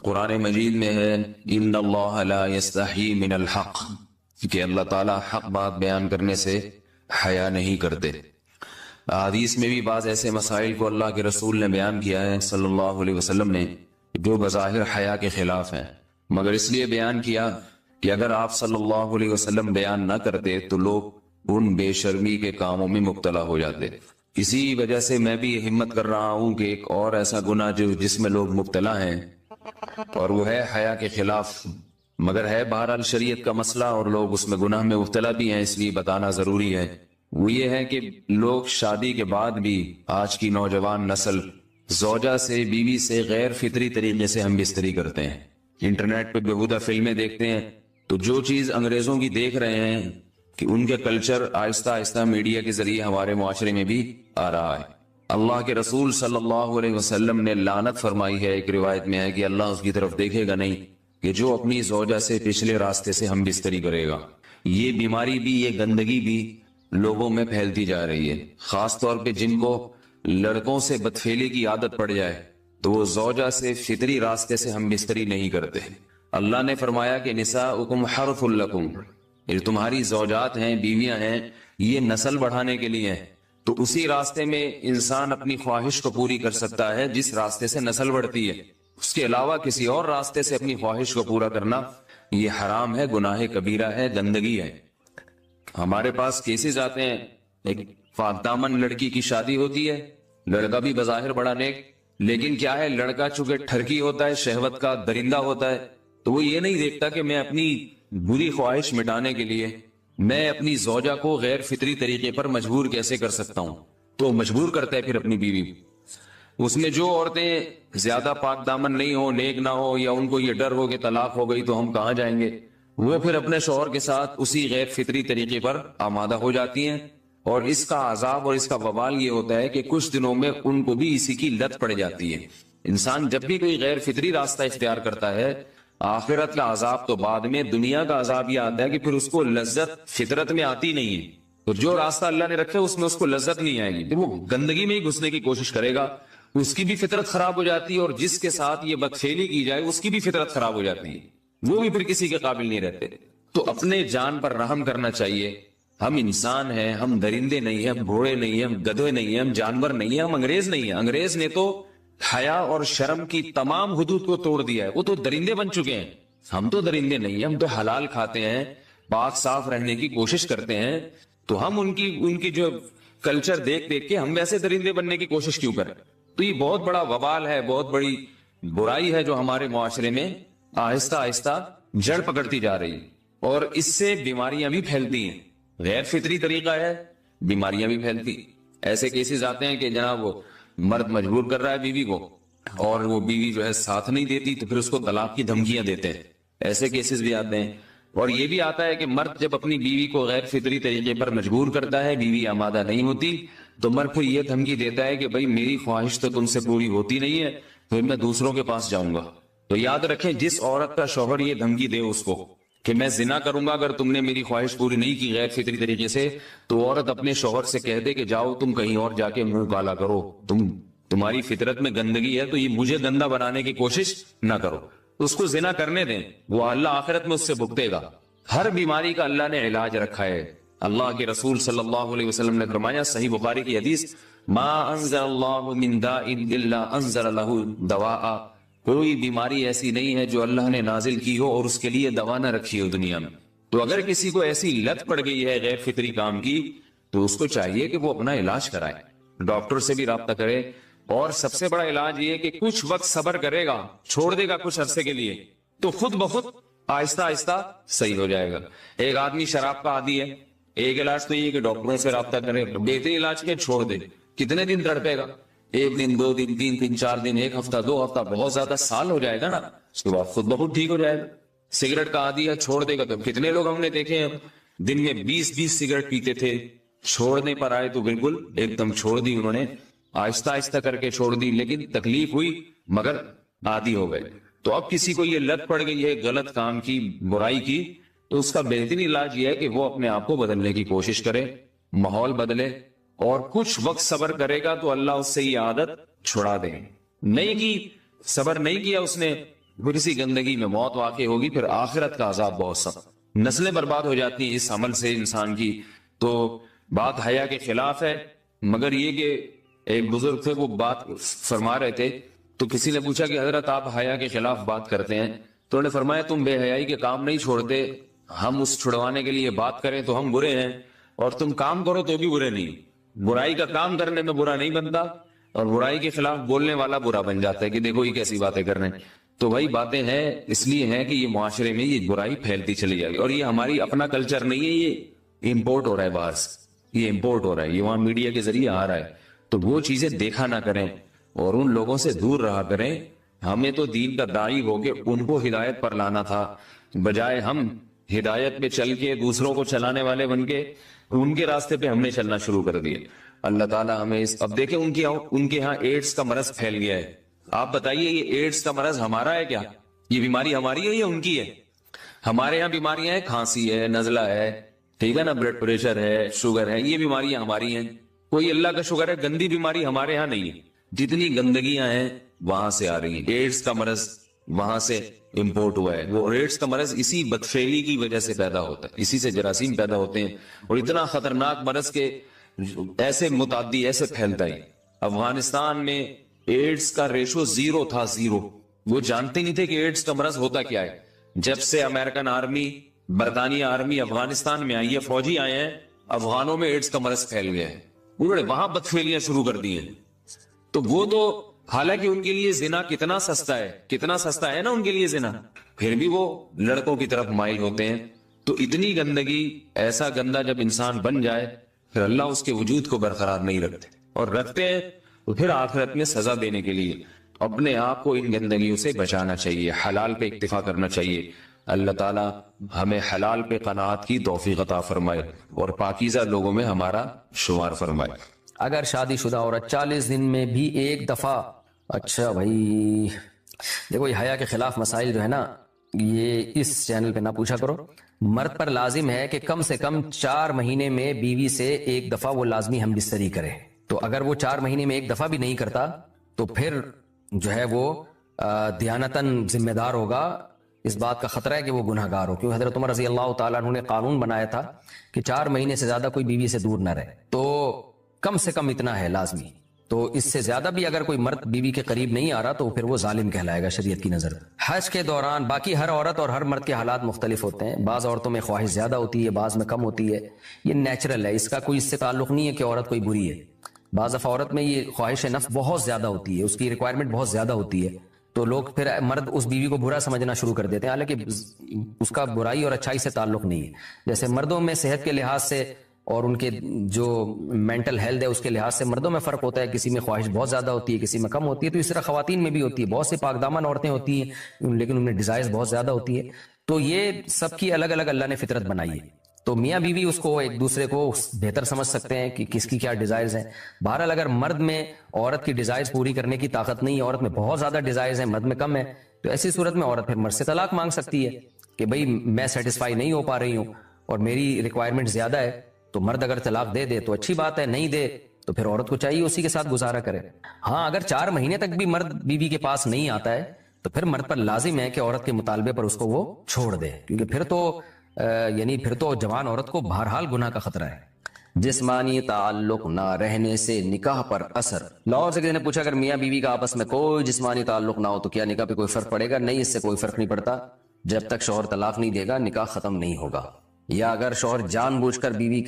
قرآن مجید میں ہے ان اللہ لا یستحی من الحق، کہ اللہ تعالیٰ حق بات بیان کرنے سے حیا نہیں کرتے۔ حدیث میں بھی بعض ایسے مسائل کو اللہ کے رسول نے بیان کیا ہے صلی اللہ علیہ وسلم نے جو بظاہر حیا کے خلاف ہیں، مگر اس لیے بیان کیا کہ اگر آپ صلی اللہ علیہ وسلم بیان نہ کرتے تو لوگ ان بے شرمی کے کاموں میں مبتلا ہو جاتے۔ اسی وجہ سے میں بھی ہمت کر رہا ہوں کہ ایک اور ایسا گناہ جس میں لوگ مبتلا ہیں اور وہ ہے حیا کے خلاف، مگر ہے بہرحال شریعت کا مسئلہ اور لوگ اس میں گناہ میں مبتلا بھی ہیں، اس لیے بتانا ضروری ہے۔ وہ یہ ہے کہ لوگ شادی کے بعد بھی آج کی نوجوان نسل زوجہ سے، بیوی سے غیر فطری طریقے سے ہم بستری کرتے ہیں۔ انٹرنیٹ پہ بیہودہ فلمیں دیکھتے ہیں تو جو چیز انگریزوں کی دیکھ رہے ہیں کہ ان کے کلچر آہستہ آہستہ میڈیا کے ذریعے ہمارے معاشرے میں بھی آ رہا ہے۔ اللہ کے رسول صلی اللہ علیہ وسلم نے لعنت فرمائی ہے، ایک روایت میں ہے کہ اللہ اس کی طرف دیکھے گا نہیں کہ جو اپنی زوجہ سے پچھلے راستے سے ہم بستری کرے گا۔ یہ بیماری بھی، یہ گندگی بھی لوگوں میں پھیلتی جا رہی ہے، خاص طور پہ جن کو لڑکوں سے بدفعلی کی عادت پڑ جائے تو وہ زوجہ سے فطری راستے سے ہم بستری نہیں کرتے۔ اللہ نے فرمایا کہ نساؤکم حرث لکم، یہ تمہاری زوجات ہیں، بیویاں ہیں، یہ نسل بڑھانے کے لیے ہیں۔ تو اسی راستے میں انسان اپنی خواہش کو پوری کر سکتا ہے جس راستے سے نسل بڑھتی ہے، اس کے علاوہ کسی اور راستے سے اپنی خواہش کو پورا کرنا یہ حرام ہے، گناہ کبیرہ ہے، گندگی ہے۔ ہمارے پاس کیسز آتے ہیں، ایک پاک دامن لڑکی کی شادی ہوتی ہے، لڑکا بھی بظاہر بڑا نیک، لیکن کیا ہے، لڑکا چونکہ ٹھرکی ہوتا ہے، شہوت کا درندہ ہوتا ہے، تو وہ یہ نہیں دیکھتا کہ میں اپنی بری خواہش مٹانے کے لیے میں اپنی زوجہ کو غیر فطری طریقے پر مجبور کیسے کر سکتا ہوں، تو مجبور کرتا ہے پھر اپنی بیوی۔ اس میں جو عورتیں زیادہ پاک دامن نہیں ہو، نیک نہ ہو، یا ان کو یہ ڈر ہو کہ طلاق ہو گئی تو ہم کہاں جائیں گے، وہ پھر اپنے شوہر کے ساتھ اسی غیر فطری طریقے پر آمادہ ہو جاتی ہیں، اور اس کا عذاب اور اس کا وبال یہ ہوتا ہے کہ کچھ دنوں میں ان کو بھی اسی کی لت پڑ جاتی ہے۔ انسان جب بھی کوئی غیر فطری راستہ اختیار کرتا ہے، آخرت کا عذاب تو بعد میں، دنیا کا عذاب یہ آتا ہے کہ پھر اس کو لذت فطرت میں آتی نہیں ہے، تو جو راستہ اللہ نے رکھا اس میں اس کو لذت نہیں آئے گی، پھر وہ گندگی میں ہی گھسنے کی کوشش کرے گا، اس کی بھی فطرت خراب ہو جاتی ہے، اور جس کے ساتھ یہ بدفعلی کی جائے اس کی بھی فطرت خراب ہو جاتی ہے، وہ بھی پھر کسی کے قابل نہیں رہتے۔ تو اپنے جان پر رحم کرنا چاہیے۔ ہم انسان ہیں، ہم درندے نہیں ہیں، ہم گھوڑے نہیں ہیں، ہم گدھے نہیں ہیں، ہم جانور نہیں ہیں، ہم انگریز نہیں ہیں۔ انگریز نے تو حیا اور شرم کی تمام حدود کو توڑ دیا ہے، وہ تو درندے بن چکے ہیں۔ ہم تو درندے نہیں ہیں، ہم تو حلال کھاتے ہیں، پاک صاف رہنے کی کوشش کرتے ہیں، تو ہم ان کی جو کلچر دیکھ کے ہم ویسے درندے بننے کی کوشش کیوں کریں؟ تو یہ بہت بڑا وبال ہے، بہت بڑی برائی ہے جو ہمارے معاشرے میں آہستہ آہستہ جڑ پکڑتی جا رہی ہے، اور اس سے بیماریاں بھی پھیلتی ہیں۔ غیر فطری طریقہ ہے، بیماریاں بھی پھیلتی۔ ایسے کیسز آتے ہیں کہ جناب وہ مرد مجبور کر رہا ہے بیوی کو، اور وہ بیوی جو ہے ساتھ نہیں دیتی تو پھر اس کو طلاق کی دھمکیاں دیتے ہیں، ایسے کیسز بھی آتے ہیں۔ اور یہ بھی آتا ہے کہ مرد جب اپنی بیوی کو غیر فطری طریقے پر مجبور کرتا ہے، بیوی آمادہ نہیں ہوتی، تو مرد پھر یہ دھمکی دیتا ہے کہ بھائی میری خواہش تو تم سے پوری ہوتی نہیں ہے، پھر میں دوسروں کے پاس جاؤں گا۔ تو یاد رکھیں، جس عورت کا شوہر یہ دھمکی دے اس کو کہ میں زنا کروں گا اگر تم نے میری خواہش پوری نہیں کی غیر فطری طریقے سے، تو عورت اپنے شوہر سے کہہ دے کہ جاؤ تم کہیں اور جا کے منہ کالا کرو، تمہاری فطرت میں گندگی ہے تو یہ مجھے گندا بنانے کی کوشش نہ کرو، اس کو زنا کرنے دیں، وہ اللہ آخرت میں اس سے بھگتے گا۔ ہر بیماری کا اللہ نے علاج رکھا ہے۔ اللہ کے رسول صلی اللہ علیہ وسلم نے فرمایا، صحیح بخاری کی حدیث، ما انزل اللہ من داء الا انزل له دواء، کوئی بیماری ایسی نہیں ہے جو اللہ نے نازل کی ہو اور اس کے لیے دوا نہ رکھی ہو دنیا میں۔ تو اگر کسی کو ایسی لت پڑ گئی ہے غیر فطری کام کی، تو اس کو چاہیے کہ وہ اپنا علاج کرائے، ڈاکٹر سے بھی رابطہ کرے، اور سب سے بڑا علاج یہ کہ کچھ وقت صبر کرے گا، چھوڑ دے گا کچھ عرصے کے لیے، تو خود بخود آہستہ آہستہ صحیح ہو جائے گا۔ ایک آدمی شراب کا عادی ہے، ایک علاج تو یہ کہ ڈاکٹروں سے رابطہ کرے، بہترین علاج کے چھوڑ دے، کتنے دن تڑپے گا؟ ایک دن، دو دن، تین دن، چار دن، ایک ہفتہ، دو ہفتہ، بہت زیادہ سال ہو جائے گا نا، اس کے بعد خود بخود ٹھیک ہو جائے گا۔ سگریٹ کا عادی ہے، چھوڑ دے گا، تو کتنے لوگ ہم نے دیکھے ہیں دن میں 20 سگریٹ پیتے تھے، چھوڑنے پر آئے تو بالکل ایک دم چھوڑ دی انہوں نے، آہستہ آہستہ کر کے چھوڑ دی، لیکن تکلیف ہوئی مگر عادی ہو گئے۔ تو اب کسی کو یہ لت پڑ گئی ہے غلط کام کی، برائی کی، تو اس کا بہترین علاج یہ ہے کہ وہ اپنے آپ کو بدلنے کی کوشش کرے، ماحول بدلے، اور کچھ وقت صبر کرے گا تو اللہ اس سے یہ عادت چھڑا دے۔ نہیں کی، صبر نہیں کیا اس نے، پھر اسی گندگی میں موت واقع ہوگی، پھر آخرت کا عذاب بہت سخت، نسلیں برباد ہو جاتی ہیں اس عمل سے انسان کی۔ تو بات حیا کے خلاف ہے، مگر یہ کہ ایک بزرگ تھے وہ بات فرما رہے تھے، تو کسی نے پوچھا کہ حضرت آپ حیا کے خلاف بات کرتے ہیں، تو انہوں نے فرمایا تم بے حیائی کے کام نہیں چھوڑتے، ہم اس چھڑوانے کے لیے بات کریں تو ہم برے ہیں، اور تم کام کرو تو بھی برے نہیں۔ برائی کا کام کرنے میں برا نہیں بنتا، اور برائی کے خلاف بولنے والا برا بن جاتا ہے کہ دیکھو یہ کیسی باتیں کر رہے ہیں۔ تو وہی باتیں ہیں اس لیے ہیں کہ یہ معاشرے میں یہ برائی پھیلتی چلی جائے گی، اور یہ ہماری اپنا کلچر نہیں ہے، یہ امپورٹ ہو رہا ہے باہر سے، یہ امپورٹ ہو رہا ہے، یہ وہاں میڈیا کے ذریعے آ رہا ہے۔ تو وہ چیزیں دیکھا نہ کریں اور ان لوگوں سے دور رہا کریں۔ ہمیں تو دین کا داعی ہو کے ان کو ہدایت پر لانا تھا، بجائے ہم ہدایت پہ چل کے دوسروں کو چلانے والے بن کے ان کے راستے پہ ہم نے چلنا شروع کر دیا۔ اللہ تعالیٰ ہمیں اب دیکھیں ان کے ہاں ایڈز کا مرض پھیل گیا ہے۔ آپ بتائیے یہ ایڈز کا مرض ہمارا ہے کیا؟ یہ بیماری ہماری ہے یا ان کی ہے؟ ہمارے یہاں بیماریاں ہیں، کھانسی ہے، نزلہ ہے، ٹھیک ہے نا، بلڈ پریشر ہے، شوگر ہے، یہ بیماریاں ہماری ہیں۔ کوئی اللہ کا شکر ہے گندی بیماری ہمارے یہاں نہیں ہے۔ جتنی گندگیاں ہیں وہاں سے آ رہی ہیں، ایڈز کا مرض وہاں سے امپورٹ ہوا ہے۔ وہ ایڈز کا مرض اسی بدفعلی کی وجہ سے پیدا ہوتا ہے، اسی سے جراثیم پیدا ہوتے ہیں، اور اتنا خطرناک مرض کے ایسے متعدی ایسے پھیلتا ہے۔ افغانستان میں ایڈز کا ریشو 0 تھا، 0۔ وہ جانتے نہیں تھے کہ ایڈز کا مرض ہوتا کیا ہے۔ جب سے امریکن آرمی، برطانیہ آرمی افغانستان میں آئی ہے، فوجی آئے ہیں، افغانوں میں ایڈز کا مرض پھیل گیا ہے، انہوں نے وہاں بدفعلیاں شروع کر دی ہیں۔ تو وہ تو حالانکہ ان کے لیے زنا کتنا سستا ہے، کتنا سستا ہے نا ان کے لیے زنا، پھر بھی وہ لڑکوں کی طرف مائل ہوتے ہیں۔ تو اتنی گندگی، ایسا گندا جب انسان بن جائے پھر اللہ اس کے وجود کو برقرار نہیں رکھتے، اور رکھتے ہیں تو پھر آخرت میں سزا دینے کے لیے اپنے آپ کو ان گندگیوں سے بچانا چاہیے، حلال پہ اکتفا کرنا چاہیے۔ اللہ تعالیٰ ہمیں حلال پہ قناعت کی توفیق عطا فرمائے اور پاکیزہ لوگوں میں ہمارا شمار فرمائے۔ اگر شادی شدہ عورت 40 دن میں بھی ایک دفعہ، اچھا بھائی دیکھو یہ حیا کے خلاف مسائل جو ہے نا یہ اس چینل پہ نہ پوچھا کرو۔ مرد پر لازم ہے کہ کم سے کم 4 مہینے میں بیوی سے ایک دفعہ وہ لازمی ہم بستری کرے، تو اگر وہ 4 مہینے میں ایک دفعہ بھی نہیں کرتا تو پھر جو ہے وہ دیانتاً ذمہ دار ہوگا، اس بات کا خطرہ ہے کہ وہ گناہ گار ہو، کیونکہ حضرت عمر رضی اللہ تعالیٰ عنہ نے قانون بنایا تھا کہ 4 مہینے سے زیادہ کوئی بیوی سے دور نہ رہے، تو کم سے کم اتنا ہے لازمی۔ تو اس سے زیادہ بھی اگر کوئی مرد بیوی کے قریب نہیں آ رہا تو پھر وہ ظالم کہلائے گا شریعت کی نظر۔ حج کے دوران باقی ہر عورت اور ہر مرد کے حالات مختلف ہوتے ہیں، بعض عورتوں میں خواہش زیادہ ہوتی ہے، بعض میں کم ہوتی ہے، یہ نیچرل ہے، اس کا کوئی اس سے تعلق نہیں ہے کہ عورت کوئی بری ہے۔ بعض دفعہ عورت میں یہ خواہش نفس بہت زیادہ ہوتی ہے، اس کی ریکوائرمنٹ بہت زیادہ ہوتی ہے، تو لوگ پھر مرد اس بیوی کو برا سمجھنا شروع کر دیتے ہیں، حالانکہ اس کا برائی اور اچھائی سے تعلق نہیں ہے۔ جیسے مردوں میں صحت کے لحاظ سے اور ان کے جو مینٹل ہیلتھ ہے اس کے لحاظ سے مردوں میں فرق ہوتا ہے، کسی میں خواہش بہت زیادہ ہوتی ہے، کسی میں کم ہوتی ہے، تو اس طرح خواتین میں بھی ہوتی ہے۔ بہت سی پاک دامن عورتیں ہوتی ہیں لیکن ان میں ڈیزائرز بہت زیادہ ہوتی ہے، تو یہ سب کی الگ الگ اللہ نے فطرت بنائی ہے، تو میاں بیوی اس کو ایک دوسرے کو بہتر سمجھ سکتے ہیں کہ کس کی کیا ڈیزائرز ہیں۔ بہرحال اگر مرد میں عورت کی ڈیزائرز پوری کرنے کی طاقت نہیں ہے، عورت میں بہت زیادہ ڈیزائرز ہیں، مرد میں کم ہے، تو ایسی صورت میں عورت پھر مرد سے طلاق مانگ سکتی ہے کہ بھئی میں سیٹسفائی نہیں ہو پا رہی ہوں اور میری ریکوائرمنٹ زیادہ ہے۔ تو مرد اگر طلاق دے دے تو اچھی بات ہے، نہیں دے تو پھر عورت کو چاہیے اسی کے ساتھ گزارا کرے۔ ہاں اگر 4 مہینے تک بھی مرد بیوی کے پاس نہیں آتا ہے تو پھر مرد پر لازم ہے کہ عورت کے مطالبے پر اس کو وہ چھوڑ دے، کیونکہ پھر تو جوان عورت کو بہرحال گناہ کا خطرہ ہے۔ جسمانی تعلق نہ رہنے سے نکاح پر اثر۔ لاہور سے کسی نے پوچھا اگر میاں بیوی کا آپس میں کوئی جسمانی تعلق نہ ہو تو کیا نکاح پہ کوئی فرق پڑے گا؟ نہیں، اس سے کوئی فرق نہیں پڑتا، جب تک شوہر طلاق نہیں دے گا نکاح ختم نہیں ہوگا، یا اگر شوہر جان بوجھ کر بیوی